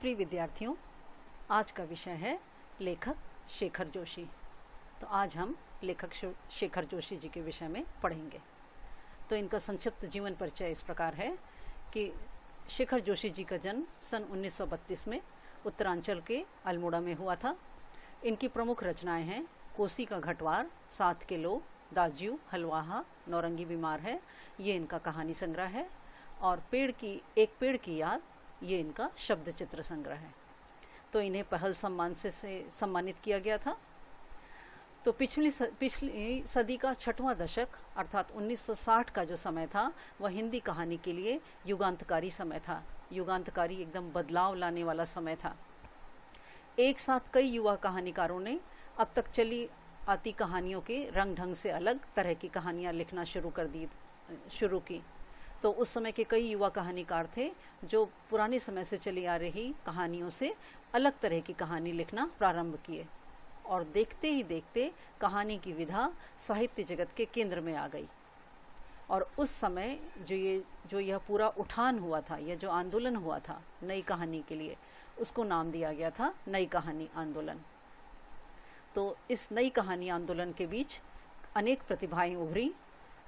प्रिय विद्यार्थियों, आज का विषय है लेखक शेखर जोशी। तो आज हम लेखक शेखर जोशी जी के विषय में पढ़ेंगे। तो इनका संक्षिप्त जीवन परिचय इस प्रकार है कि शेखर जोशी जी का जन्म सन 1932 में उत्तरांचल के अल्मोड़ा में हुआ था। इनकी प्रमुख रचनाएं हैं कोसी का घटवार, साथ के लोग, दाज्यू, हलवाहा, नौरंगी बीमार है, ये इनका कहानी संग्रह है, और एक पेड़ की याद, ये इनका शब्द चित्र संग्रह है। तो इन्हें पहल सम्मान से सम्मानित किया गया था। तो पिछली सदी का 6वां दशक अर्थात 1960 का जो समय था वह हिंदी कहानी के लिए युगांतकारी समय था। युगांतकारी एकदम बदलाव लाने वाला समय था। एक साथ कई युवा कहानीकारों ने अब तक चली आती कहानियों के रंग ढंग से अलग तरह की कहानियाँ लिखना शुरू की। तो उस समय के कई युवा कहानीकार थे जो पुराने समय से चली आ रही कहानियों से अलग तरह की कहानी लिखना प्रारंभ किए, और देखते ही देखते कहानी की विधा साहित्य जगत के केंद्र में आ गई। और उस समय जो यह पूरा उठान हुआ था, यह जो आंदोलन हुआ था नई कहानी के लिए, उसको नाम दिया गया था नई कहानी आंदोलन। तो इस नई कहानी आंदोलन के बीच अनेक प्रतिभाएं उभरी,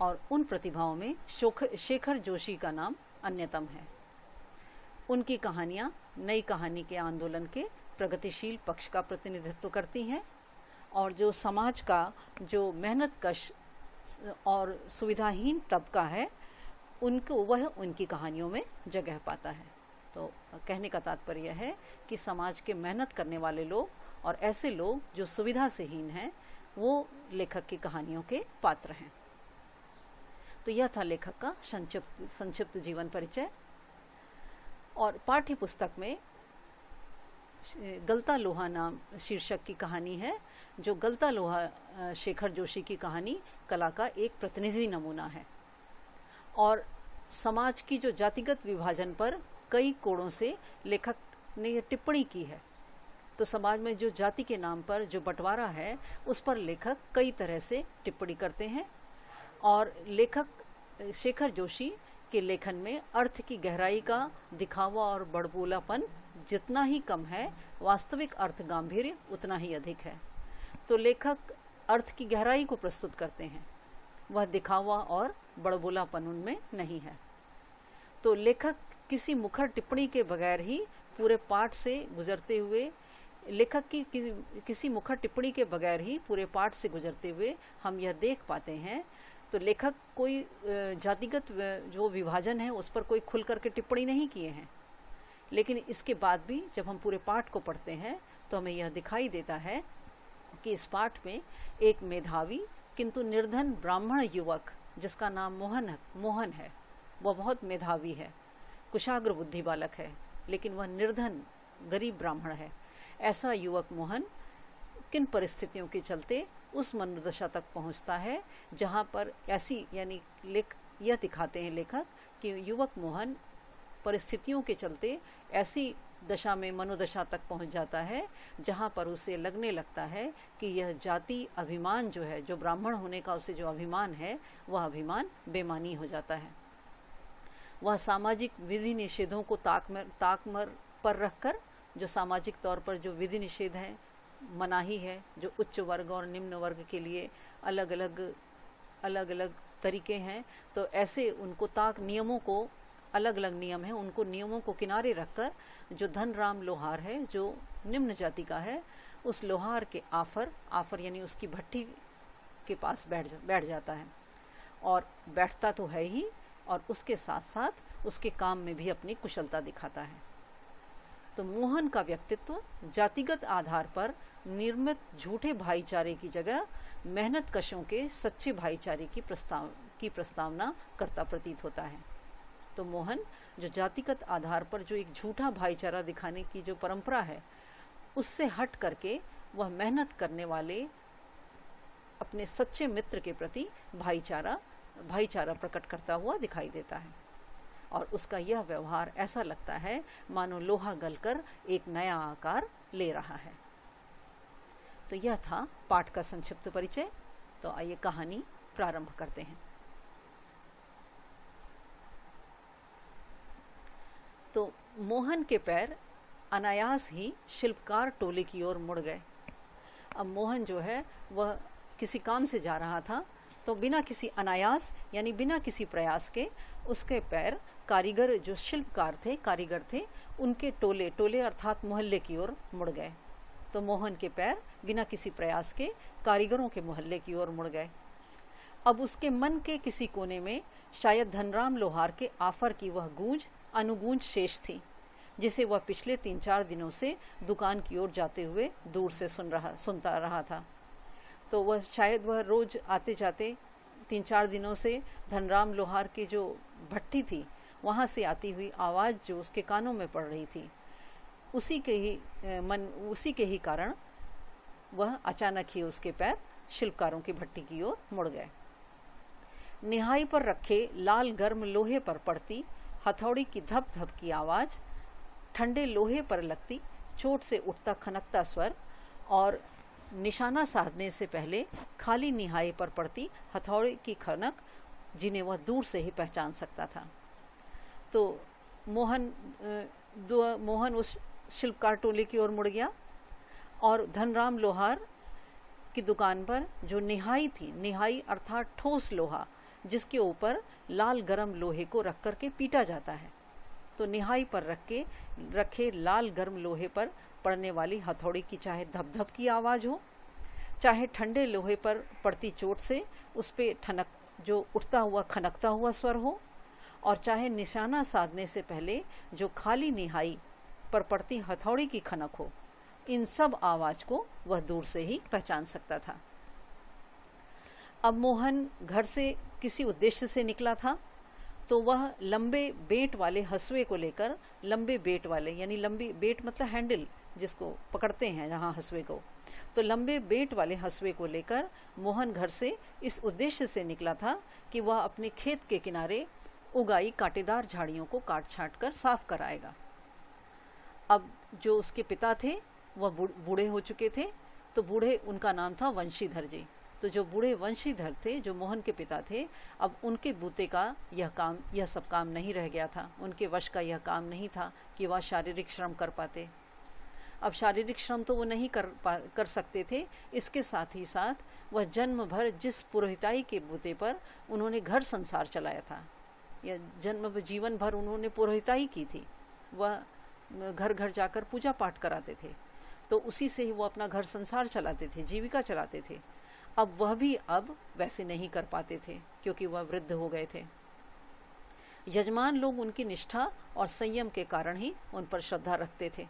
और उन प्रतिभाओं में शेखर जोशी का नाम अन्यतम है। उनकी कहानियाँ नई कहानी के आंदोलन के प्रगतिशील पक्ष का प्रतिनिधित्व करती हैं, और जो समाज का जो मेहनतकश और सुविधाहीन तबका है वह उनकी कहानियों में जगह पाता है। तो कहने का तात्पर्य है कि समाज के मेहनत करने वाले लोग और ऐसे लोग जो सुविधा से हीन हैं, वो लेखक की कहानियों के पात्र हैं। तो यह था लेखक का संक्षिप्त जीवन परिचय। और पाठ्य पुस्तक में गलता लोहा नाम शीर्षक की कहानी है। जो गलता लोहा शेखर जोशी की कहानी कला का एक प्रतिनिधि नमूना है, और समाज की जो जातिगत विभाजन पर कई कोणों से लेखक ने यह टिप्पणी की है। तो समाज में जो जाति के नाम पर जो बंटवारा है, उस पर लेखक कई तरह से टिप्पणी करते हैं। और लेखक शेखर जोशी के लेखन में अर्थ की गहराई का दिखावा और बड़बोलापन जितना ही कम है, वास्तविक अर्थ गांभीर्य उतना ही अधिक है। तो लेखक अर्थ की गहराई को प्रस्तुत करते हैं, वह दिखावा और बड़बोलापन उनमें नहीं है। तो लेखक किसी मुखर टिप्पणी के बगैर ही पूरे पाठ से गुजरते हुए किसी मुखर टिप्पणी के बगैर ही पूरे पाठ से गुजरते हुए हम यह देख पाते हैं। तो लेखक कोई जातिगत जो विभाजन है उस पर कोई खुल करके टिप्पणी नहीं किए हैं, लेकिन इसके बाद भी जब हम पूरे पाठ को पढ़ते हैं तो हमें यह दिखाई देता है कि इस पाठ में एक मेधावी किंतु निर्धन ब्राह्मण युवक जिसका नाम मोहन है, वह बहुत मेधावी है, कुशाग्र बुद्धि बालक है, लेकिन वह निर्धन गरीब ब्राह्मण है। ऐसा युवक मोहन किन परिस्थितियों के चलते उस मनोदशा तक पहुंचता है जहां पर ऐसी यह दिखाते हैं लेखक कि युवक मोहन परिस्थितियों के चलते ऐसी मनोदशा तक पहुंच जाता है जहां पर उसे लगने लगता है कि यह जाति अभिमान जो है, जो ब्राह्मण होने का उसे जो अभिमान है, वह अभिमान बेमानी हो जाता है। वह सामाजिक विधि निषेधों को ताकमर पर रखकर, जो सामाजिक तौर पर जो विधि निषेध है, मनाही है, जो उच्च वर्ग और निम्न वर्ग के लिए अलग अलग तरीके हैं, तो ऐसे उनको नियमों को अलग अलग नियम हैं, उनको नियमों को किनारे रखकर जो धनराम लोहार है, जो निम्न जाति का है, उस लोहार के आफर यानी उसकी भट्टी के पास बैठ जाता है, और बैठता तो है ही, और उसके साथ साथ उसके काम में भी अपनी कुशलता दिखाता है। तो मोहन का व्यक्तित्व जातिगत आधार पर निर्मित झूठे भाईचारे की जगह मेहनत कशों के सच्चे भाईचारे की प्रस्तावना करता प्रतीत होता है। तो मोहन जो जातिगत आधार पर जो एक झूठा भाईचारा दिखाने की जो परंपरा है, उससे हट करके वह मेहनत करने वाले अपने सच्चे मित्र के प्रति भाईचारा प्रकट करता हुआ दिखाई देता है, और उसका यह व्यवहार ऐसा लगता है मानो लोहा गलकर एक नया आकार ले रहा है। तो यह था पाठ का संक्षिप्त परिचय। तो आइए कहानी प्रारंभ करते हैं। तो मोहन के पैर अनायास ही शिल्पकार टोले की ओर मुड़ गए। अब मोहन जो है वह किसी काम से जा रहा था, तो बिना किसी अनायास यानी बिना किसी प्रयास के उसके पैर कारीगर जो शिल्पकार थे, कारीगर थे, उनके टोले, टोले अर्थात मोहल्ले की ओर मुड़ गए। तो मोहन के पैर बिना किसी प्रयास के कारीगरों के मोहल्ले की ओर मुड़ गए। अब उसके मन के किसी कोने में शायद धनराम लोहार के आफर की वह गूंज अनुगूंज शेष थी, जिसे वह पिछले 3-4 दिनों से दुकान की ओर जाते हुए दूर से सुनता रहा था। तो वह शायद वह रोज आते जाते 3-4 दिनों से धनराम लोहार की जो भट्टी थी वहाँ से आती हुई आवाज़ जो उसके कानों में पड़ रही थी, उसी के ही कारण वह अचानक ही उसके पैर शिल्पकारों की भट्टी की ओर मुड़ गए। निहाई पर रखे लाल गर्म लोहे पर पड़ती हथौड़ी की धप धप की आवाज़, ठंडे लोहे पर लगती चोट से उठता खनकता स्वर और निशाना साधने से पहले खाली निहाई पर पड़ती हथौड़ी की खनक, जिन्हें वह दूर से ही पहचान सकता था। तो मोहन उस शिल्पकार टोले की ओर मुड़ गया और धनराम लोहार की दुकान पर जो निहाई थी, निहाई अर्थात ठोस लोहा जिसके ऊपर लाल गरम लोहे को रख करके पीटा जाता है, तो निहाई पर रखे लाल गरम लोहे पर पड़ने वाली हथौड़ी की चाहे धप धप की आवाज़ हो, चाहे ठंडे लोहे पर पड़ती चोट से उस पे ठनक जो उठता हुआ खनकता हुआ स्वर हो, और चाहे निशाना साधने से पहले जो खाली निहाई पर पड़ती हथौड़ी की खनक हो, इन सब आवाज़ को वह दूर से ही पहचान सकता था। अब मोहन घर से किसी उद्देश्य से निकला था, तो वह लंबे बेंट वाले हंसुए को लेकर, लंबे बेंट वाले यानी लंबी बेंट मतलब हैंडल जिसको पकड़ते हैं जहाँ हंसुए को, तो लंबे बेंट वाले हंसुए को लेकर मोहन घर से इस उद्देश्य से निकला था कि वह अपने खेत के किनारे उगाई कांटेदार झाड़ियों को काट छाँट कर साफ कराएगा। अब जो उसके पिता थे वह बूढ़े हो चुके थे, तो बूढ़े, उनका नाम था वंशीधर जी। तो जो बूढ़े वंशीधर थे, जो मोहन के पिता थे, अब उनके बूते का यह सब काम नहीं रह गया था, उनके वश का यह काम नहीं था कि वह शारीरिक श्रम कर पाते। अब शारीरिक श्रम तो वो नहीं कर सकते थे, इसके साथ ही साथ वह जन्म भर जिस पुरोहिताई के बूते पर उन्होंने घर संसार चलाया था, या जीवन भर उन्होंने पुरोहिताई की थी, वह घर घर जाकर पूजा पाठ कराते थे, तो उसी से ही वो अपना घर संसार चलाते थे, जीविका चलाते थे। अब वह भी अब वैसे नहीं कर पाते थे क्योंकि वह वृद्ध हो गए थे। यजमान लोग उनकी निष्ठा और संयम के कारण ही उन पर श्रद्धा रखते थे,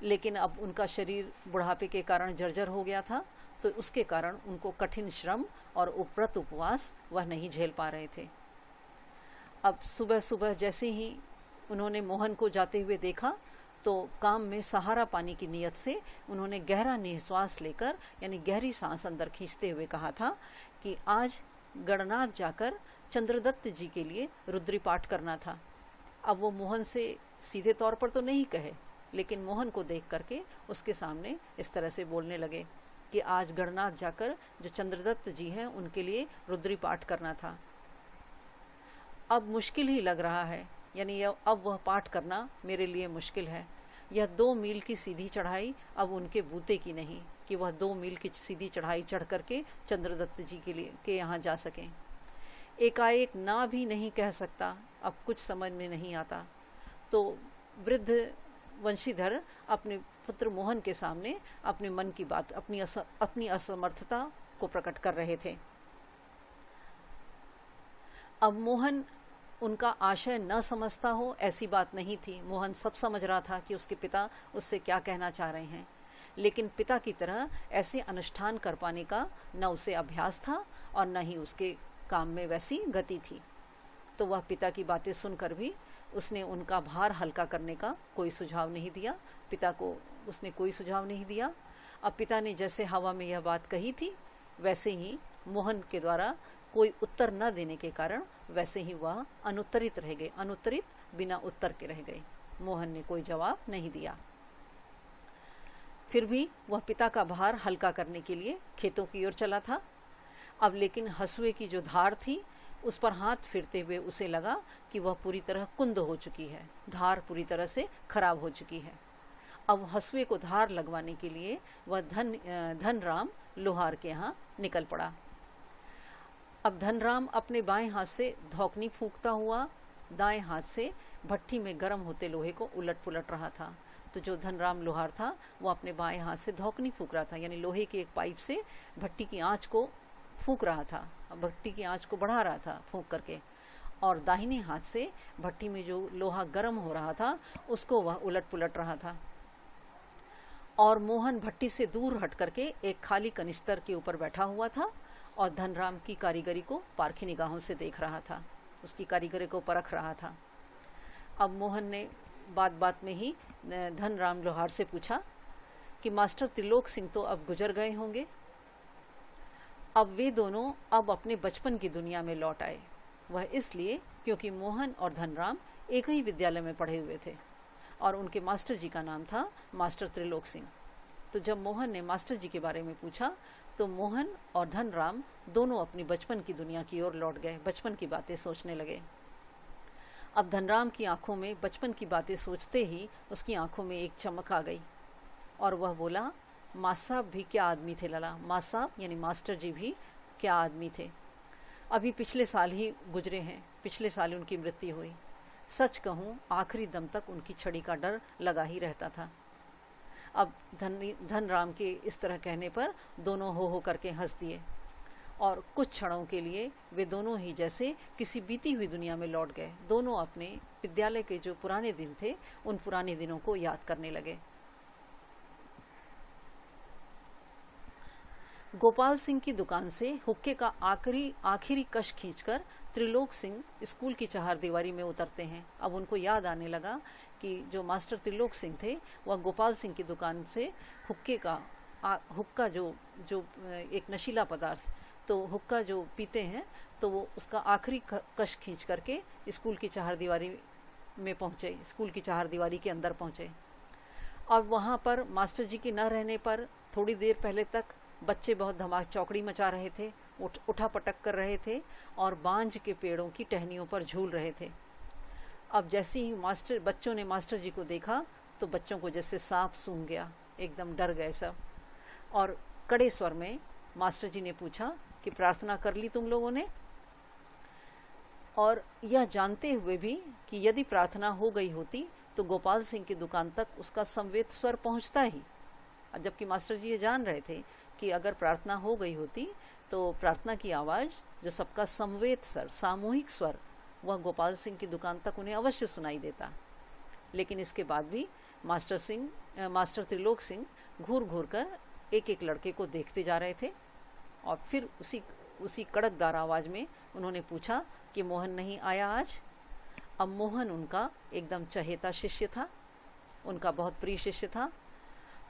लेकिन अब उनका शरीर बुढ़ापे के कारण जर्जर हो गया था, तो उसके कारण उनको कठिन श्रम और व्रत उपवास वह नहीं झेल पा रहे थे। अब सुबह सुबह जैसे ही उन्होंने मोहन को जाते हुए देखा, तो काम में सहारा पाने की नियत से उन्होंने गहरा निश्वास लेकर यानी गहरी सांस अंदर खींचते हुए कहा था कि आज गणनाथ जाकर चंद्रदत्त जी के लिए रुद्री पाठ करना था। अब वो मोहन से सीधे तौर पर तो नहीं कहे, लेकिन मोहन को देख करके उसके सामने इस तरह से बोलने लगे कि आज गणनाथ जाकर जो चंद्रदत्त जी हैं उनके लिए रुद्री पाठ करना था। अब मुश्किल ही लग रहा है, यानी अब वह पाठ करना मेरे लिए मुश्किल है। यह 2 मील की सीधी चढ़ाई अब उनके बूते की नहीं कि वह 2 मील की सीधी चढ़ाई चढ़ करके चंद्रदत्त जी के यहाँ जा सकें। एकाएक ना भी नहीं कह सकता, अब कुछ समझ में नहीं आता। तो वृद्ध वंशीधर अपने पुत्र मोहन के सामने अपने मन की बात, अपनी असमर्थता को प्रकट कर रहे थे। अब मोहन उनका आशय न समझता हो ऐसी बात नहीं थी। मोहन सब समझ रहा था कि उसके पिता उससे क्या कहना चाह रहे हैं, लेकिन पिता की तरह ऐसे अनुष्ठान कर पाने का न उसे अभ्यास था और न ही उसके काम में वैसी गति थी। तो वह पिता की बातें सुनकर भी उसने उनका भार हल्का करने का कोई सुझाव नहीं दिया। पिता को उसने कोई सुझाव नहीं दिया। अब पिता ने जैसे हवा में यह बात कही थी, वैसे ही मोहन के द्वारा कोई उत्तर न देने के कारण वैसे ही वह अनुत्तरित रह गए, अनुत्तरित बिना उत्तर के रह गए। मोहन ने कोई जवाब नहीं दिया। फिर भी वह पिता का भार हल्का करने के लिए खेतों की ओर चला था। अब लेकिन हंसुए की जो धार थी उस पर हाथ फिरते हुए उसे लगा कि वह पूरी तरह कुंद हो चुकी है, धार पूरी तरह से खराब हो चुकी है। अब हंसुए को धार लगवाने के लिए वह धनराम लोहार के यहाँ निकल पड़ा। अब धनराम अपने बाएं हाथ से धौकनी फूंकता हुआ दाएं हाथ से भट्टी में गर्म होते लोहे को उलट पुलट रहा था। तो जो धनराम लोहार था वो अपने बाएं हाथ से धौकनी फूंक रहा था, यानी लोहे की एक पाइप से भट्टी की आंच को फूंक रहा था, भट्टी की आंच को बढ़ा रहा था फूंक करके, और दाहिने हाथ से भट्टी में जो लोहा गर्म हो रहा था उसको वह उलट पुलट रहा था। और मोहन भट्टी से दूर हट करके एक खाली कनिस्तर के ऊपर बैठा हुआ था और धनराम की कारीगरी को पारखी निगाहों से देख रहा था, उसकी कारीगरी को परख रहा था। अब मोहन ने बात बात में ही धनराम लोहार से पूछा कि मास्टर त्रिलोक सिंह तो अब गुजर गए होंगे। अब वे दोनों अब अपने बचपन की दुनिया में लौट आए। वह इसलिए क्योंकि मोहन और धनराम एक ही विद्यालय में पढ़े हुए थे और उनके मास्टर जी का नाम था मास्टर त्रिलोक सिंह। तो जब मोहन ने मास्टर जी के बारे में पूछा तो मोहन और धनराम दोनों अपनी बचपन की दुनिया की ओर लौट गए, बचपन की बातें सोचने लगे। अब धनराम की आंखों में बचपन की बातें सोचते ही उसकी आंखों में एक चमक आ गई और वह बोला, माँ साहब भी क्या आदमी थे लला, माँ साहब यानी मास्टर जी भी क्या आदमी थे। अभी पिछले साल ही गुजरे हैं, पिछले साल उनकी मृत्यु हुई। सच कहूँ आखिरी दम तक उनकी छड़ी का डर लगा ही रहता था। अब धनराम के इस तरह कहने पर दोनों हो करके हंस दिए और कुछ क्षणों के लिए वे दोनों ही जैसे किसी बीती हुई दुनिया में लौट गए। दोनों अपने विद्यालय के जो पुराने दिन थे उन पुराने दिनों को याद करने लगे। गोपाल सिंह की दुकान से हुक्के का आखिरी कश खींचकर त्रिलोक सिंह स्कूल की चहारदीवारी में उतरते हैं। अब उनको याद आने लगा कि जो मास्टर त्रिलोक सिंह थे वह गोपाल सिंह की दुकान से हुक्का जो एक नशीला पदार्थ, तो हुक्का जो पीते हैं तो वो उसका आखिरी कश खींच करके स्कूल की चहारदीवारी में पहुँचे, स्कूल की चहारदीवारी के अंदर पहुँचे। अब वहाँ पर मास्टर जी के न रहने पर थोड़ी देर पहले तक बच्चे बहुत धमाक चौकड़ी मचा रहे थे, उठा पटक कर रहे थे और बांज के पेड़ों की टहनियों पर झूल रहे थे। अब जैसे ही बच्चों ने मास्टर जी को देखा तो बच्चों को जैसे सांप सूंघ गया, एकदम डर गए सब। और कड़े स्वर में मास्टर जी ने पूछा कि प्रार्थना कर ली तुम लोगों ने? और यह जानते हुए भी कि यदि प्रार्थना हो गई होती तो गोपाल सिंह की दुकान तक उसका संवेद स्वर पहुंचता ही, जबकि मास्टर जी ये जान रहे थे कि अगर प्रार्थना हो गई होती तो प्रार्थना की आवाज़ जो सबका संवेद स्वर, सामूहिक स्वर, वह गोपाल सिंह की दुकान तक उन्हें अवश्य सुनाई देता। लेकिन इसके बाद भी मास्टर त्रिलोक सिंह घूर घूर कर एक एक लड़के को देखते जा रहे थे और फिर उसी कड़कदार आवाज़ में उन्होंने पूछा कि मोहन नहीं आया आज? अब मोहन उनका एकदम चहेता शिष्य था, उनका बहुत प्रिय शिष्य था।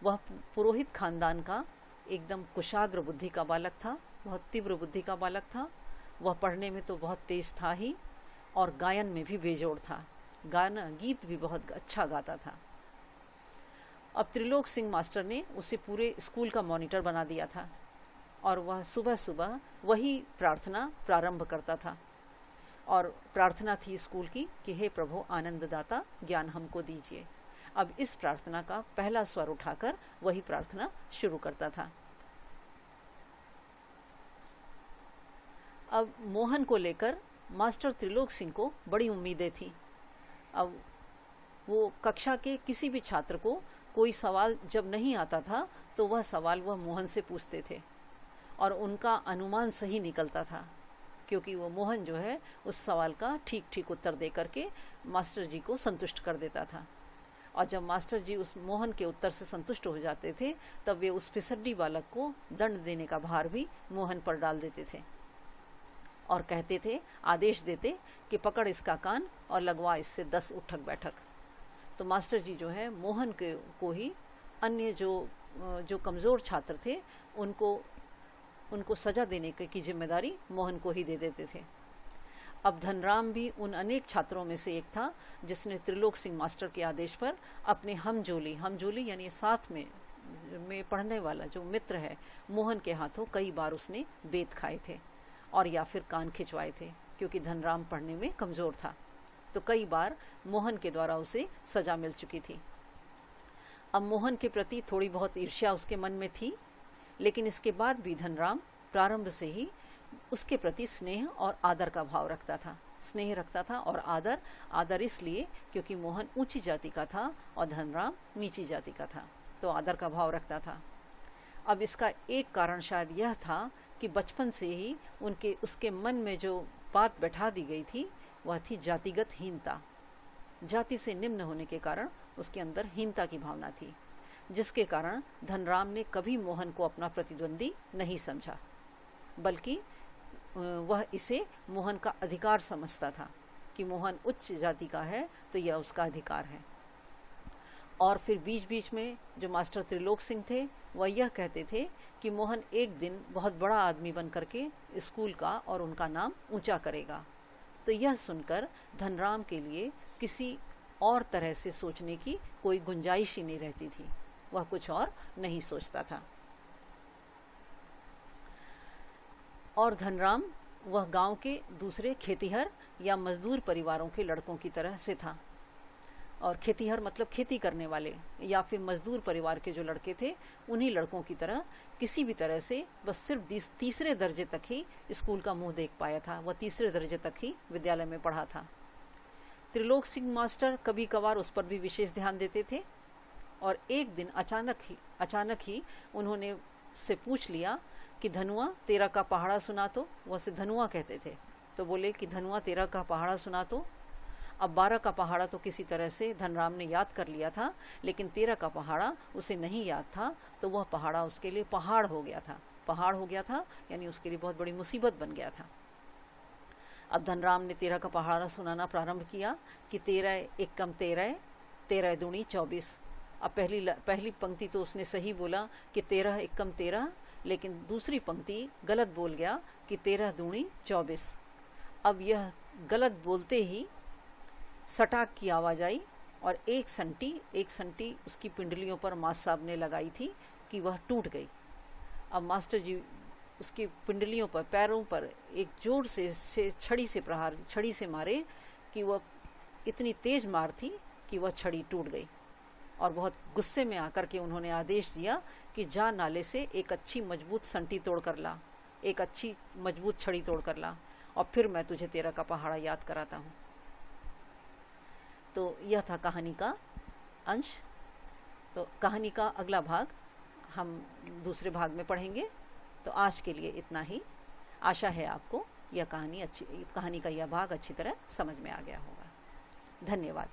वह पुरोहित खानदान का एकदम कुशाग्र बुद्धि का बालक था, बहुत तीव्र बुद्धि का बालक था। वह पढ़ने में तो बहुत तेज था ही और गायन में भी बेजोड़ था, गीत भी बहुत अच्छा गाता था। अब त्रिलोक सिंह मास्टर ने उसे पूरे स्कूल का मॉनिटर बना दिया था और वह सुबह सुबह वही प्रार्थना प्रारंभ करता था। और प्रार्थना थी स्कूल की कि हे प्रभु आनंददाता ज्ञान हमको दीजिए। अब इस प्रार्थना का पहला स्वर उठाकर वही प्रार्थना शुरू करता था। अब मोहन को लेकर मास्टर त्रिलोक सिंह को बड़ी उम्मीदें थी। अब वो कक्षा के किसी भी छात्र को कोई सवाल जब नहीं आता था तो वह सवाल वह मोहन से पूछते थे और उनका अनुमान सही निकलता था, क्योंकि वो मोहन जो है उस सवाल का ठीक ठीक उत्तर दे करके मास्टर जी को संतुष्ट कर देता था। और जब मास्टर जी उस मोहन के उत्तर से संतुष्ट हो जाते थे तब वे उस फिसड्डी बालक को दंड देने का भार भी मोहन पर डाल देते थे और कहते थे, आदेश देते कि पकड़ इसका कान और लगवा इससे 10 उठक बैठक। तो मास्टर जी जो है मोहन को ही अन्य जो कमज़ोर छात्र थे उनको सज़ा देने की जिम्मेदारी मोहन को ही दे देते थे। अब धनराम भी उन अनेक छात्रों में से एक था जिसने त्रिलोक सिंह मास्टर के आदेश पर अपने हमजोली यानी साथ में पढ़ने वाला जो मित्र है मोहन के हाथों कई बार उसने बेत खाए थे और या फिर कान खिंचवाए थे, क्योंकि धनराम पढ़ने में कमज़ोर था। तो कई बार मोहन के द्वारा उसे सज़ा मिल चुकी थी। अब मोहन के प्रति थोड़ी बहुत ईर्ष्या उसके मन में थी, लेकिन इसके बाद भी धनराम प्रारंभ से ही उसके प्रति स्नेह और आदर का भाव रखता था। स्नेह रखता था और आदर इसलिए क्योंकि मोहन ऊंची जाति का था और धनराम नीची जाति का था, तो आदर का भाव रखता था। अब इसका एक कारण शायद यह था कि बचपन से ही उसके मन में जो बात बैठा दी गई थी वह थी जातिगत हीनता। जाति से निम्न होने के कारण उसके अंदर हीनता की भावना थी, जिसके कारण धनराम ने कभी मोहन को अपना प्रतिद्वंदी नहीं समझा, बल्कि वह इसे मोहन का अधिकार समझता था कि मोहन उच्च जाति का है तो यह उसका अधिकार है। और फिर बीच बीच में जो मास्टर त्रिलोक सिंह थे वह यह कहते थे कि मोहन एक दिन बहुत बड़ा आदमी बन करके स्कूल का और उनका नाम ऊंचा करेगा। तो यह सुनकर धनराम के लिए किसी और तरह से सोचने की कोई गुंजाइश ही नहीं रहती थी, वह कुछ और नहीं सोचता था। और धनराम वह गांव के दूसरे खेतीहर या मजदूर परिवारों के लड़कों की तरह से था। और खेतीहर मतलब खेती करने वाले या फिर मजदूर परिवार के जो लड़के थे, उन्हीं लड़कों की तरह किसी भी तरह से बस सिर्फ तीसरे दर्जे तक ही स्कूल का मुंह देख पाया था। वह तीसरे दर्जे तक ही विद्यालय में पढ़ा था। त्रिलोक सिंह मास्टर कभी कभार उस पर भी विशेष ध्यान देते थे। और एक दिन अचानक ही उन्होंने से पूछ लिया कि धनुआ तेरा का पहाड़ा सुना तो। वह से धनुआ कहते थे, तो बोले कि धनुआ तेरा का पहाड़ा सुना तो। अब 12 का पहाड़ा तो किसी तरह से धनराम ने याद कर लिया था, लेकिन 13 का पहाड़ा उसे नहीं याद था, तो वह पहाड़ा उसके लिए पहाड़ हो गया था, यानी उसके लिए बहुत बड़ी मुसीबत बन गया था। अब धनराम ने 13 का पहाड़ा सुनाना प्रारंभ किया कि 13 एक कम 13, 13 दूनी 24। अब पहली पंक्ति तो उसने सही बोला कि 13 एक कम 13, लेकिन दूसरी पंक्ति गलत बोल गया कि 13 दूनी 24। अब यह गलत बोलते ही सटाक की आवाज़ आई और एक संटी उसकी पिंडलियों पर मास्टर साहब ने लगाई थी कि वह टूट गई। अब मास्टर जी उसकी पिंडलियों पर, पैरों पर एक जोर से छड़ी से मारे कि वह इतनी तेज मार थी कि वह छड़ी टूट गई। और बहुत गुस्से में आकर के उन्होंने आदेश दिया कि जा नाले से एक अच्छी मजबूत संटी तोड़ कर ला, एक अच्छी मजबूत छड़ी तोड़ कर ला, और फिर मैं तुझे 13 का पहाड़ा याद कराता हूँ। तो यह था कहानी का अंश। तो कहानी का अगला भाग हम दूसरे भाग में पढ़ेंगे। तो आज के लिए इतना ही। आशा है आपको यह कहानी का यह भाग अच्छी तरह समझ में आ गया होगा। धन्यवाद।